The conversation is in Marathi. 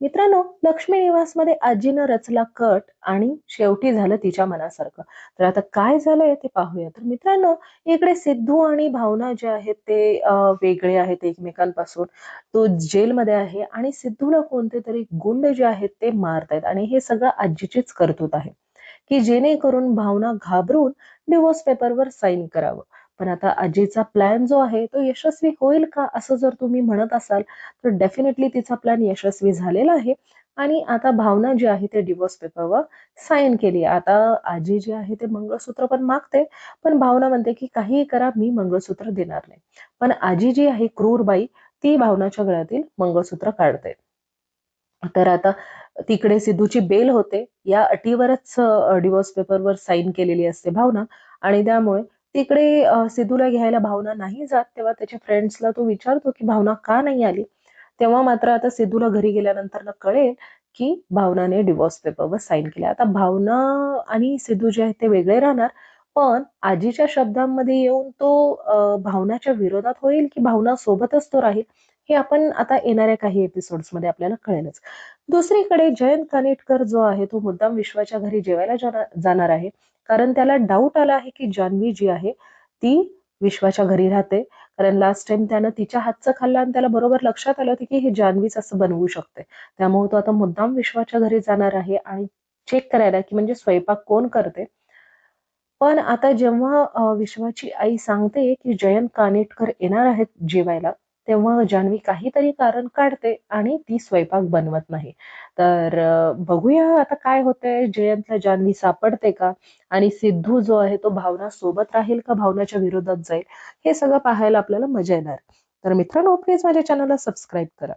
मित्रांनो, लक्ष्मी निवासमध्ये आजीनं रचला कट आणि शेवटी झालं तिच्या मनासारखं. तर आता काय झालंय ते पाहूया. तर मित्रांनो, इकडे सिद्धू आणि भावना जे आहेत ते वेगळे आहेत एकमेकांपासून. तो जेलमध्ये आहे आणि सिद्धूला कोणते तरी गुंड जे आहेत ते मारतायत आणि हे सगळं आजीचीच करतूत आहे, की जेणेकरून भावना घाबरून डिव्होर्स पेपरवर साईन करावं. पण आता आजीचा प्लॅन जो आहे तो यशस्वी होईल का, असं जर तुम्ही म्हणत असाल, तर डेफिनेटली तिचा प्लॅन यशस्वी झालेला आहे. आणि आता भावना जी आहे ते डिव्होर्स पेपरवर साईन केली. आता आजी जी आहे ते मंगळसूत्र पण मागते, पण भावना म्हणते की काहीही करा, मी मंगळसूत्र देणार नाही. पण आजी जी आहे क्रूर बाई, ती भावनाच्या गळ्यातील मंगळसूत्र काढते. तर आता तिकडे सिद्धूची बेल होते. या अटीवरच डिव्होर्स पेपरवर साईन केलेली असते भावना. आणि त्यामुळे तिकडे सिद्धूला घ्यायला भावना नाही जात. तेव्हा त्याच्या फ्रेंड्सला तो विचारतो की भावना का नाही आली. तेव्हा मात्र आता सिद्धूला घरी गेल्यानंतर कळेल की भावनाने डिव्होर्स पेपरवर साईन केले. आता भावना आणि सिद्धू जे आहेत ते वेगळे राहणार, पण आजीच्या शब्दांमध्ये येऊन तो भावनाच्या विरोधात होईल की भावना सोबतच तो राहील, हे आपण आता येणाऱ्या काही एपिसोड्स मध्ये आपल्याला कळेलच. दुसरीकडे जयंत कानेटकर जो आहे तो मुद्दाम विश्वाच्या घरी जेवायला जाणार आहे, कारण त्याला डाऊट आला आहे की जान्हवी जी आहे ती विश्वाच्या घरी राहते. कारण लास्ट टाइम त्यानं तिच्या हातचं खाल्लं आणि त्याला बरोबर लक्षात आलं होतं की हे जान्हवीच असं बनवू शकते. त्यामुळे तो आता मुद्दाम विश्वाच्या घरी जाणार आहे आणि चेक करायला की म्हणजे स्वयंपाक कोण करते. पण आता जेव्हा विश्वाची आई सांगते की जयंत कानेटकर येणार आहेत जेवायला, तेव्हा जान्हवी काहीतरी कारण काढते आणि ती स्वयंपाक बनवत नाही. तर बघूया आता काय होतंय. जयंतला जान्हवी सापडते का? आणि सिद्धू जो आहे तो भावना सोबत राहील का भावनाच्या विरोधात जाईल? हे सगळं पाहायला आपल्याला मजा येणार. तर मित्रांनो, प्लीज माझ्या चॅनलला सबस्क्राईब करा.